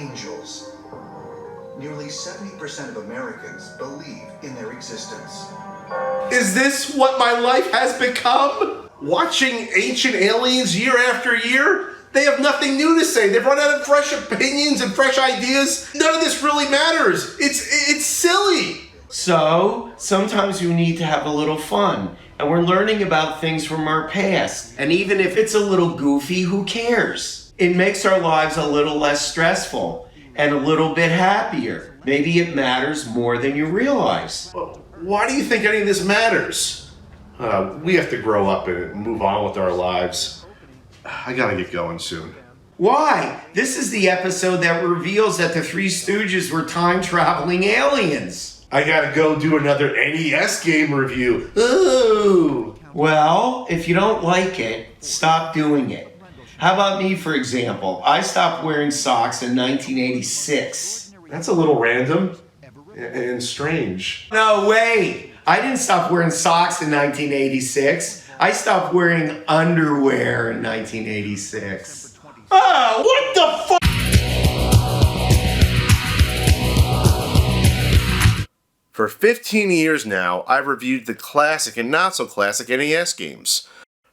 angels. Nearly 70% of Americans believe in their existence. Is this what my life has become? Watching ancient aliens year after year? They have nothing new to say. They've run out of fresh opinions and fresh ideas. None of this really matters. It's silly. So, sometimes we need to have a little fun. And we're learning about things from our past. And even if it's a little goofy, who cares? It makes our lives a little less stressful and a little bit happier. Maybe it matters more than you realize. Why do you think any of this matters? We have to grow up and move on with our lives. I gotta get going soon. Why? This is the episode that reveals that the Three Stooges were time-traveling aliens. I gotta go do another NES game review. Ooh. Well, if you don't like it, stop doing it. How about me, for example? I stopped wearing socks in 1986. That's a little random and strange. No, wait. I didn't stop wearing socks in 1986. I stopped wearing underwear in 1986. Ah, what the fuck? For 15 years now, I've reviewed the classic and not-so-classic NES games.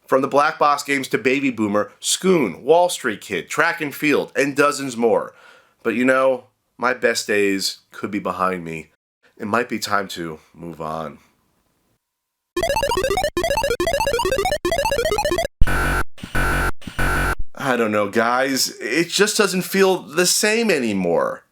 From the black box games to Baby Boomer, Scoon, Wall Street Kid, Track and Field, and dozens more. But you know, my best days could be behind me. It might be time to move on. I don't know, guys. It just doesn't feel the same anymore.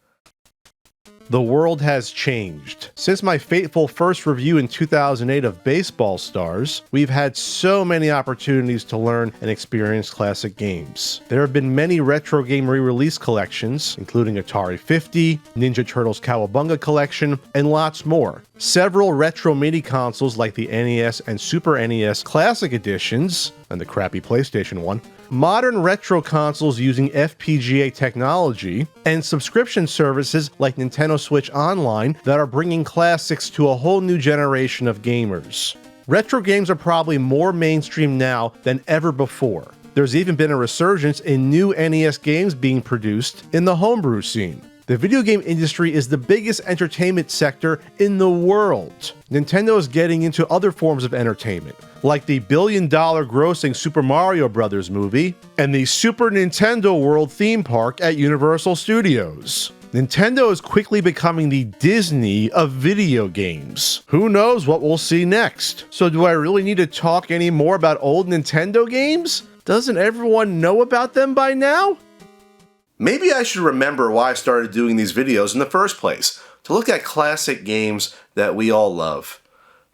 The world has changed. Since my fateful first review in 2008 of Baseball Stars, we've had so many opportunities to learn and experience classic games. There have been many retro game re-release collections, including Atari 50, Ninja Turtles Cowabunga Collection, and lots more. Several retro mini consoles like the NES and Super NES Classic Editions, and the crappy PlayStation one, modern retro consoles using FPGA technology, and subscription services like Nintendo Switch Online that are bringing classics to a whole new generation of gamers. Retro games are probably more mainstream now than ever before. There's even been a resurgence in new NES games being produced in the homebrew scene. The video game industry is the biggest entertainment sector in the world. Nintendo is getting into other forms of entertainment, like the billion-dollar grossing Super Mario Bros. Movie and the Super Nintendo World theme park at Universal Studios. Nintendo is quickly becoming the Disney of video games. Who knows what we'll see next? So do I really need to talk any more about old Nintendo games? Doesn't everyone know about them by now? Maybe I should remember why I started doing these videos in the first place, to look at classic games that we all love.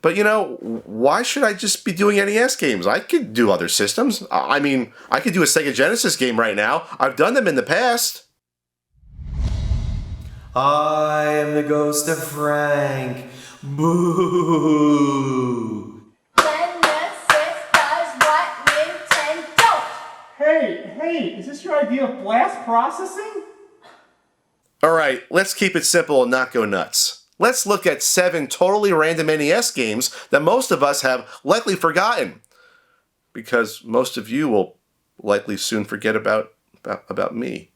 But you know, why should I just be doing NES games? I could do other systems. I mean, I could do a Sega Genesis game right now. I've done them in the past. I am the ghost of Frank. Boo! Hey, is this your idea of blast processing? Alright, let's keep it simple and not go nuts. Let's look at 7 totally random NES games that most of us have likely forgotten. Because most of you will likely soon forget about me.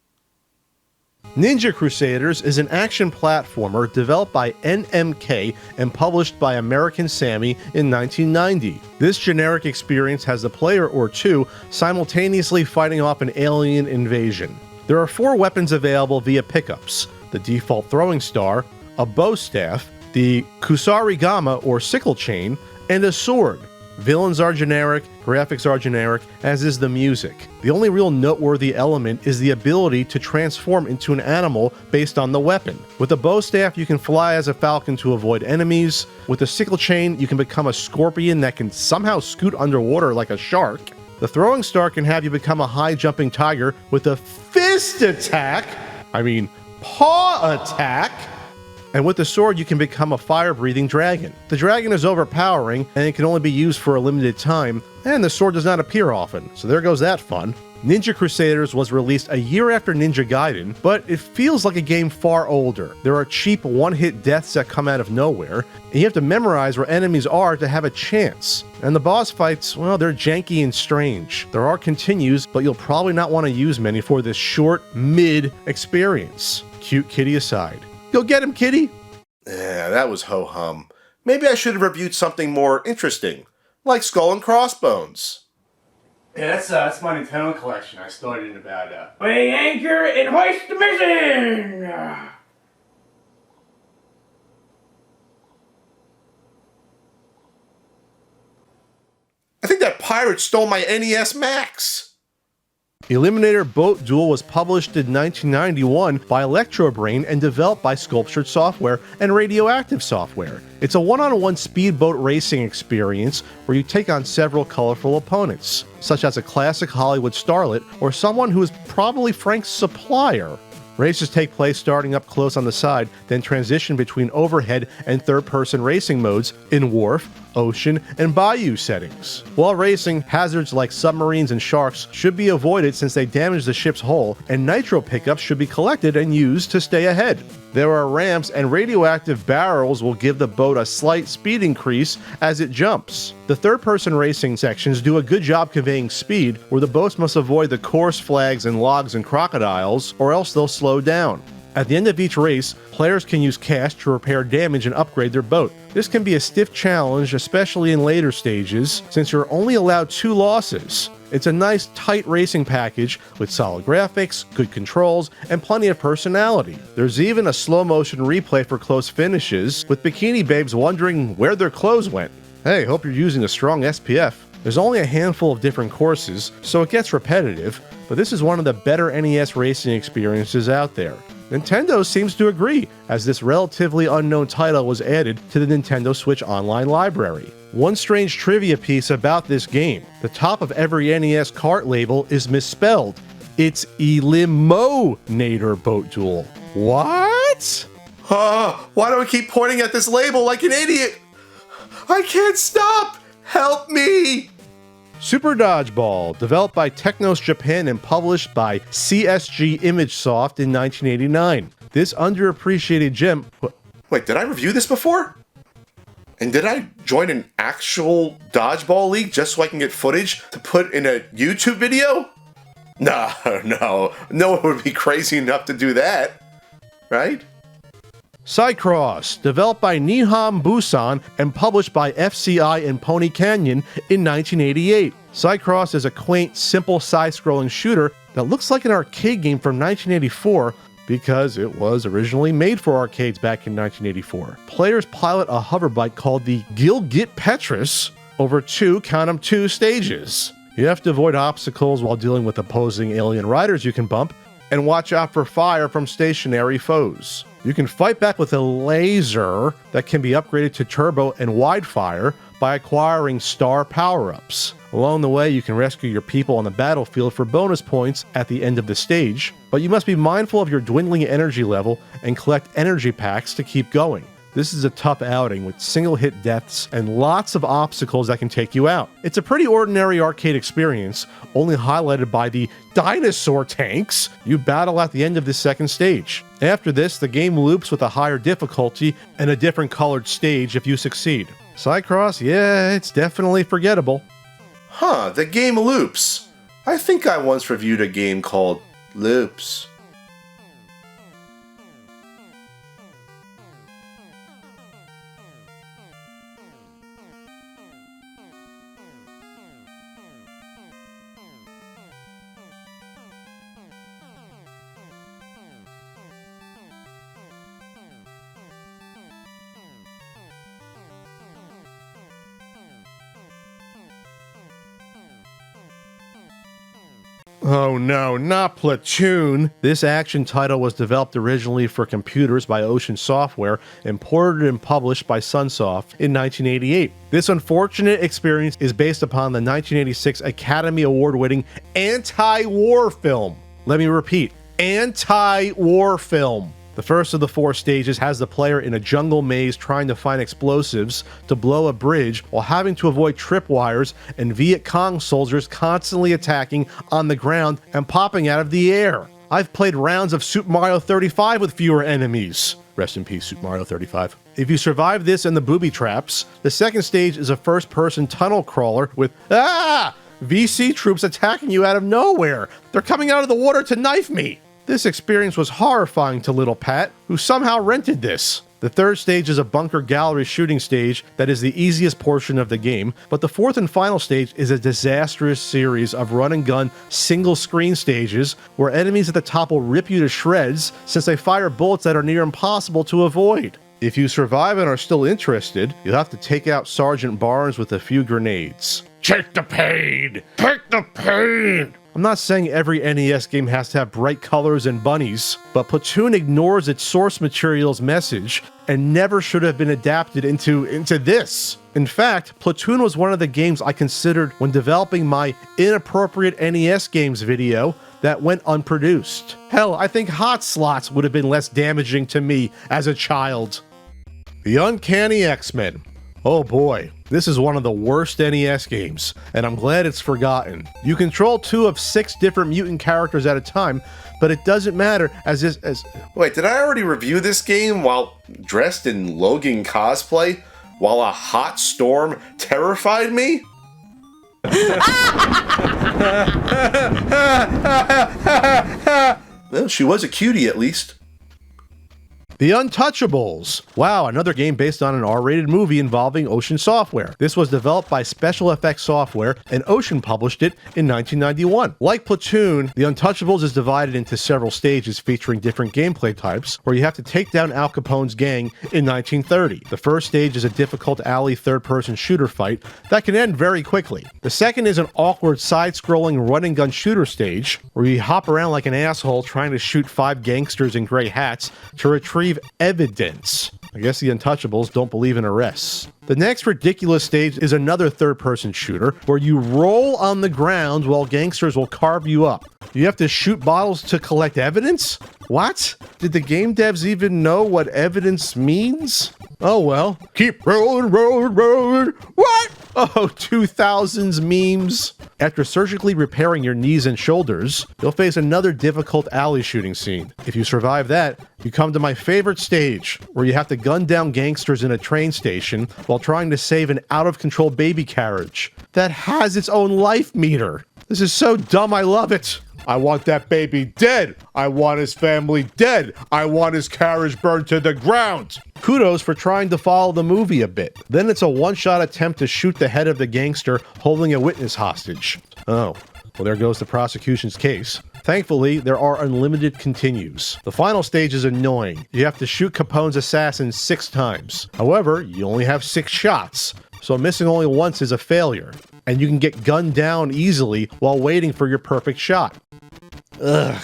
Ninja Crusaders is an action platformer developed by NMK and published by American Sammy in 1990. This generic experience has a player or two simultaneously fighting off an alien invasion. There are 4 weapons available via pickups: the default throwing star, a bow staff, the kusarigama or sickle chain, and a sword. Villains are generic, graphics are generic, as is the music. The only real noteworthy element is the ability to transform into an animal based on the weapon. With a bow staff, you can fly as a falcon to avoid enemies. With a sickle chain, you can become a scorpion that can somehow scoot underwater like a shark. The throwing star can have you become a high-jumping tiger with a fist attack. Paw attack. and with the sword you can become a fire-breathing dragon. The dragon is overpowering, and it can only be used for a limited time, and the sword does not appear often, so there goes that fun. Ninja Crusaders was released a year after Ninja Gaiden, but it feels like a game far older. There are cheap one-hit deaths that come out of nowhere, and you have to memorize where enemies are to have a chance. And the boss fights, well, they're janky and strange. There are continues, but you'll probably not want to use many for this short, mid experience. Cute kitty aside. Go get him, kitty! Yeah, that was ho-hum. Maybe I should have reviewed something more interesting, like Skull and Crossbones. Yeah, that's my Nintendo collection. I started in about, weigh anchor and hoist the mizzen! I think that pirate stole my NES Max. Eliminator Boat Duel was published in 1991 by Electrobrain and developed by Sculptured Software and Radioactive Software. It's a one-on-one speedboat racing experience where you take on several colorful opponents, such as a classic Hollywood starlet or someone who is probably Frank's supplier. Races take place starting up close on the side, then transition between overhead and third-person racing modes in wharf, ocean, and bayou settings. While racing, hazards like submarines and sharks should be avoided since they damage the ship's hull, and nitro pickups should be collected and used to stay ahead. There are ramps, and radioactive barrels will give the boat a slight speed increase as it jumps. The third-person racing sections do a good job conveying speed, where the boats must avoid the course flags and logs and crocodiles, or else they'll slow down. At the end of each race, players can use cash to repair damage and upgrade their boat. This can be a stiff challenge, especially in later stages, since you're only allowed 2 losses. It's a nice, tight racing package with solid graphics, good controls, and plenty of personality. There's even a slow-motion replay for close finishes, with bikini babes wondering where their clothes went. Hey, hope you're using a strong SPF. There's only a handful of different courses, so it gets repetitive, but this is one of the better NES racing experiences out there. Nintendo seems to agree, as this relatively unknown title was added to the Nintendo Switch Online library. One strange trivia piece about this game: the top of every NES cart label is misspelled. It's Eliminator Boat Duel. What? Why do I keep pointing at this label like an idiot? I can't stop! Help me! Super Dodgeball, developed by Technos Japan and published by CSG ImageSoft in 1989. This underappreciated gem... Wait, did I review this before? And did I join an actual dodgeball league just so I can get footage to put in a YouTube video? No one would be crazy enough to do that, right? Cycross, developed by Nihon Busan and published by FCI and Pony Canyon in 1988. Cycross is a quaint, simple side-scrolling shooter that looks like an arcade game from 1984 because it was originally made for arcades back in 1984. Players pilot a hoverbike called the Gilgit Petrus over 2 stages. You have to avoid obstacles while dealing with opposing alien riders you can bump, and watch out for fire from stationary foes. You can fight back with a laser that can be upgraded to turbo and wide fire by acquiring star power-ups. Along the way, you can rescue your people on the battlefield for bonus points at the end of the stage, but you must be mindful of your dwindling energy level and collect energy packs to keep going. This is a tough outing with single-hit deaths and lots of obstacles that can take you out. It's a pretty ordinary arcade experience, only highlighted by the dinosaur tanks you battle at the end of the second stage. After this, the game loops with a higher difficulty and a different colored stage if you succeed. Cycross, yeah, it's definitely forgettable. The game loops. I think I once reviewed a game called Loops. Oh no, not Platoon! This action title was developed originally for computers by Ocean Software and ported and published by Sunsoft in 1988. This unfortunate experience is based upon the 1986 Academy Award-winning anti-war film. Let me repeat, anti-war film. The first of the 4 stages has the player in a jungle maze trying to find explosives to blow a bridge while having to avoid tripwires and Viet Cong soldiers constantly attacking on the ground and popping out of the air. I've played rounds of Super Mario 35 with fewer enemies. Rest in peace, Super Mario 35. If you survive this and the booby traps, the second stage is a first-person tunnel crawler with VC troops attacking you out of nowhere. They're coming out of the water to knife me. This experience was horrifying to little Pat, who somehow rented this. The third stage is a bunker gallery shooting stage that is the easiest portion of the game, but the fourth and final stage is a disastrous series of run-and-gun single-screen stages where enemies at the top will rip you to shreds since they fire bullets that are near impossible to avoid. If you survive and are still interested, you'll have to take out Sergeant Barnes with a few grenades. Take the pain! Take the pain! I'm not saying every NES game has to have bright colors and bunnies, but Platoon ignores its source material's message and never should have been adapted into this. In fact, Platoon was one of the games I considered when developing my inappropriate NES games video that went unproduced. Hell, I think Hot Slots would have been less damaging to me as a child. The Uncanny X-Men. Oh boy, this is one of the worst NES games, and I'm glad it's forgotten. You control 2 of 6 different mutant characters at a time, but it doesn't matter as... Wait, did I already review this game while dressed in Logan cosplay? While a hot storm terrified me? Well, she was a cutie at least. The Untouchables. Wow, another game based on an R-rated movie involving Ocean Software. This was developed by Special Effects Software, and Ocean published it in 1991. Like Platoon, The Untouchables is divided into several stages featuring different gameplay types, where you have to take down Al Capone's gang in 1930. The first stage is a difficult alley third-person shooter fight that can end very quickly. The second is an awkward side-scrolling run-and-gun shooter stage, where you hop around like an asshole trying to shoot 5 gangsters in gray hats to retrieve evidence. I guess the Untouchables don't believe in arrests. The next ridiculous stage is another third-person shooter where you roll on the ground while gangsters will carve you up. You have to shoot bottles to collect evidence? What? Did the game devs even know what evidence means? Oh well. Keep rolling, rolling, rolling. What? Oh, 2000s memes. After surgically repairing your knees and shoulders, you'll face another difficult alley shooting scene. If you survive that, you come to my favorite stage, where you have to gun down gangsters in a train station while trying to save an out-of-control baby carriage that has its own life meter. This is so dumb, I love it. I want that baby dead. I want his family dead. I want his carriage burned to the ground. Kudos for trying to follow the movie a bit. Then it's a one-shot attempt to shoot the head of the gangster holding a witness hostage. Oh, well, there goes the prosecution's case. Thankfully, there are unlimited continues. The final stage is annoying. You have to shoot Capone's assassin 6 times. However, you only have 6 shots, so missing only once is a failure. And you can get gunned down easily while waiting for your perfect shot. Ugh.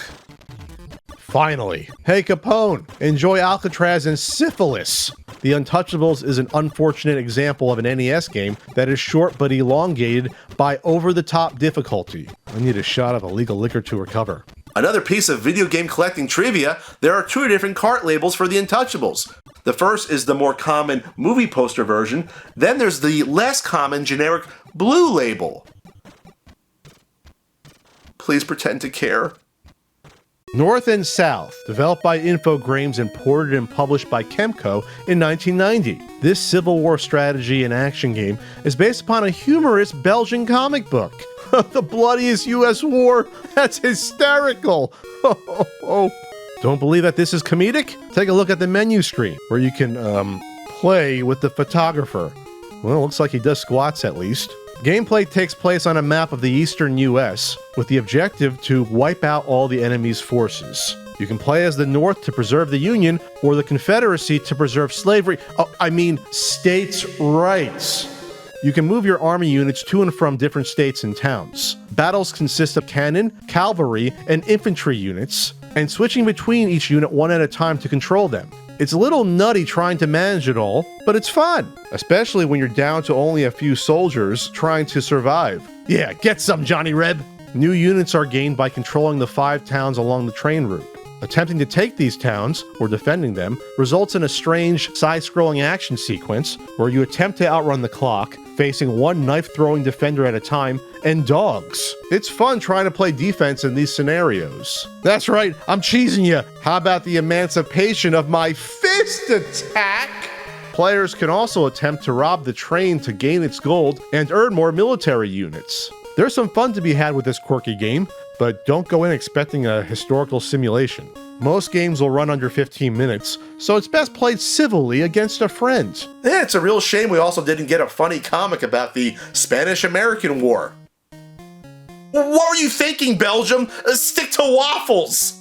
Finally. Hey Capone, enjoy Alcatraz and syphilis. The Untouchables is an unfortunate example of an NES game that is short but elongated by over-the-top difficulty. I need a shot of illegal liquor to recover. Another piece of video game collecting trivia, there are 2 different cart labels for the Untouchables. The first is the more common movie poster version, then there's the less common generic blue label. Please pretend to care. North and South, developed by Infogrames and ported and published by Kemco in 1990. This Civil War strategy and action game is based upon a humorous Belgian comic book. The bloodiest US war? That's hysterical! Don't believe that this is comedic? Take a look at the menu screen, where you can, play with the photographer. Well, looks like he does squats at least. Gameplay takes place on a map of the eastern US, with the objective to wipe out all the enemy's forces. You can play as the North to preserve the Union, or the Confederacy to preserve slavery. States' rights. You can move your army units to and from different states and towns. Battles consist of cannon, cavalry, and infantry units, and switching between each unit one at a time to control them. It's a little nutty trying to manage it all, but it's fun, especially when you're down to only a few soldiers trying to survive. Yeah, get some, Johnny Reb! New units are gained by controlling the 5 towns along the train route. Attempting to take these towns, or defending them, results in a strange side-scrolling action sequence where you attempt to outrun the clock, facing one knife-throwing defender at a time, and dogs. It's fun trying to play defense in these scenarios. That's right, I'm cheesing you. How about the emancipation of my fist attack? Players can also attempt to rob the train to gain its gold and earn more military units. There's some fun to be had with this quirky game, but don't go in expecting a historical simulation. Most games will run under 15 minutes, so it's best played civilly against a friend. Yeah, it's a real shame we also didn't get a funny comic about the Spanish-American War. What were you thinking, Belgium? Stick to waffles!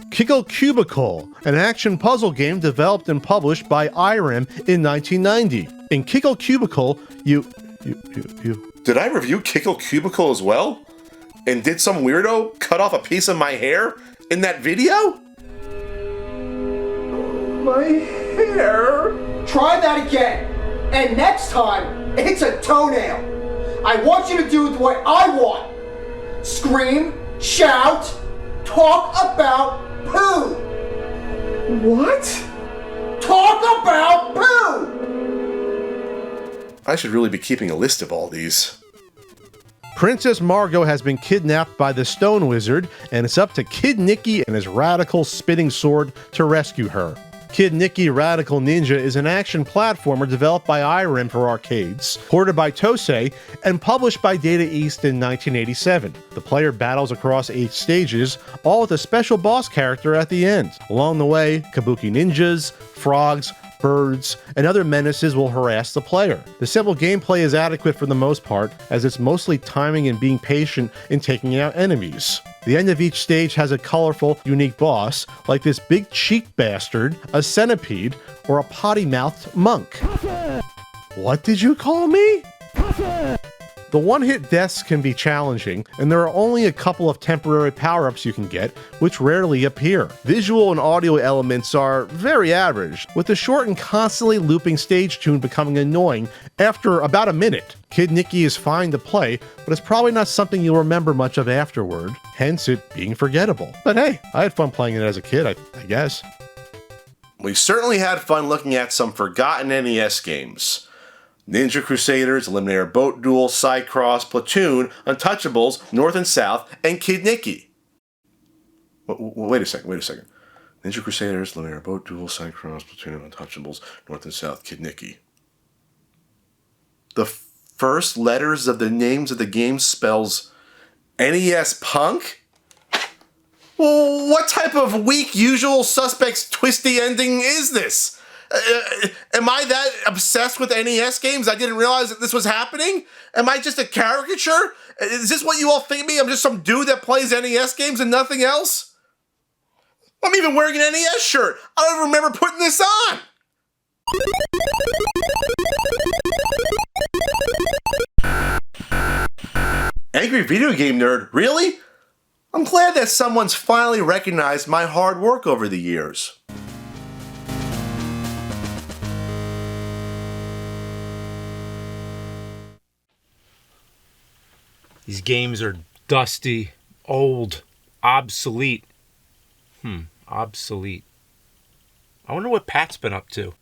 Kickle Cubicle, an action puzzle game developed and published by IREM in 1990. In Kickle Cubicle, you... Did I review Kickle Cubicle as well? And did some weirdo cut off a piece of my hair in that video? My hair? Try that again. And next time, it's a toenail. I want you to do what I want. Scream, shout, talk about poo. What? Talk about poo! I should really be keeping a list of all these. Princess Margot has been kidnapped by the Stone Wizard, and it's up to Kid Nikki and his radical spitting sword to rescue her. Kid Nikki Radical Ninja is an action platformer developed by IREM for arcades, ported by Tosei, and published by Data East in 1987. The player battles across 8 stages, all with a special boss character at the end. Along the way, kabuki ninjas, frogs, birds, and other menaces will harass the player. The simple gameplay is adequate for the most part, as it's mostly timing and being patient in taking out enemies. The end of each stage has a colorful, unique boss, like this big cheek bastard, a centipede, or a potty-mouthed monk. What did you call me? The one-hit deaths can be challenging, and there are only a couple of temporary power-ups you can get, which rarely appear. Visual and audio elements are very average, with the short and constantly looping stage tune becoming annoying after about a minute. Kid Nikki is fine to play, but it's probably not something you'll remember much of afterward, hence it being forgettable. But hey, I had fun playing it as a kid, I guess. We certainly had fun looking at some forgotten NES games. Ninja Crusaders, Eliminator Boat Duel, Cycross, Platoon, Untouchables, North and South, and Kid Nikki. Wait a second. Ninja Crusaders, Eliminator Boat Duel, Cycross, Platoon, Untouchables, North and South, Kid Nikki. The first letters of the names of the game spells NES Punk? Well, what type of weak Usual Suspects twisty ending is this? Am I that obsessed with NES games I didn't realize that this was happening? Am I just a caricature? Is this what you all think of me? I'm just some dude that plays NES games and nothing else? I'm even wearing an NES shirt. I don't even remember putting this on. Angry Video Game Nerd, really? I'm glad that someone's finally recognized my hard work over the years. These games are dusty, old, obsolete. Obsolete. I wonder what Pat's been up to.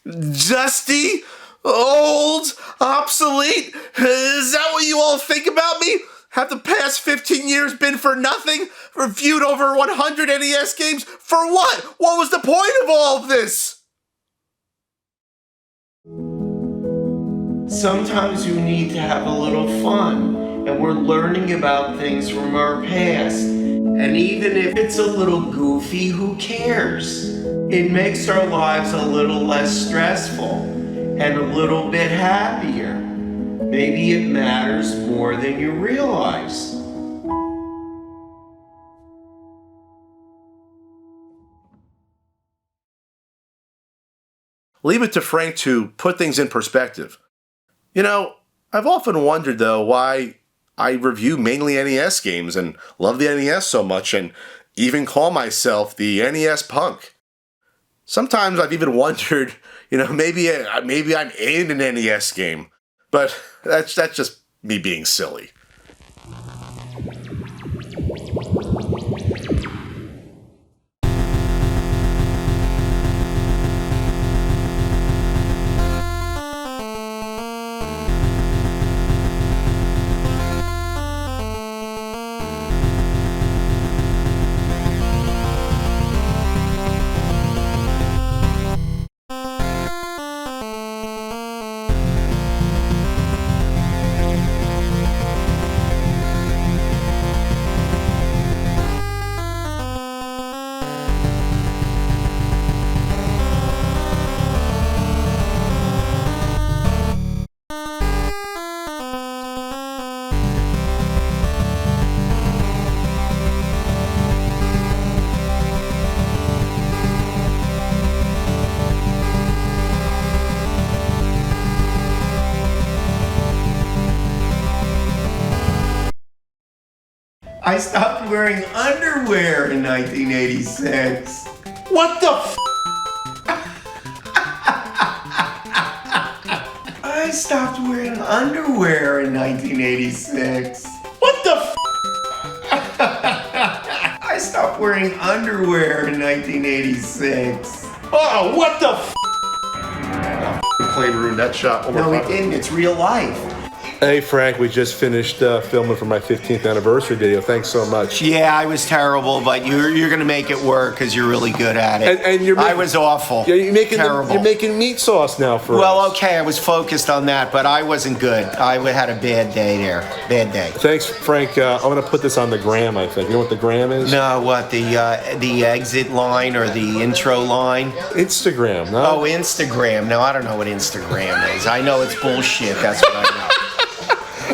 Dusty? Old? Obsolete? Is that what you all think about me? Have the past 15 years been for nothing? Reviewed over 100 NES games? For what? What was the point of all of this? Sometimes you need to have a little fun, and we're learning about things from our past. And even if it's a little goofy, who cares? It makes our lives a little less stressful and a little bit happier. Maybe it matters more than you realize. Leave it to Frank to put things in perspective. You know, I've often wondered, though, why I review mainly NES games and love the NES so much and even call myself the NES punk. Sometimes I've even wondered, maybe I'm in an NES game. But that's just me being silly. I stopped wearing underwear in 1986. What the f? I stopped wearing underwear in 1986. What the f? I stopped wearing underwear in 1986. Oh, what the f? Clay ruined that shot. No, it didn't. It's real life. Hey Frank, we just finished filming for my 15th anniversary video. Thanks so much. Yeah, I was terrible, but you're gonna make it work because you're really good at it. And you're I was awful. Yeah, terrible. you're making meat sauce now for Well, us. okay, I was focused on that, but I wasn't good. I had a bad day there. Bad day. Thanks, Frank. I'm gonna put this on the gram. I think. You know what the gram is? No, what the exit line or the intro line? Instagram. No. Oh, Instagram. No, I don't know what Instagram is. I know it's bullshit. That's what I know.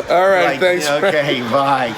All right. Like, Thanks. Frank. okay, bye.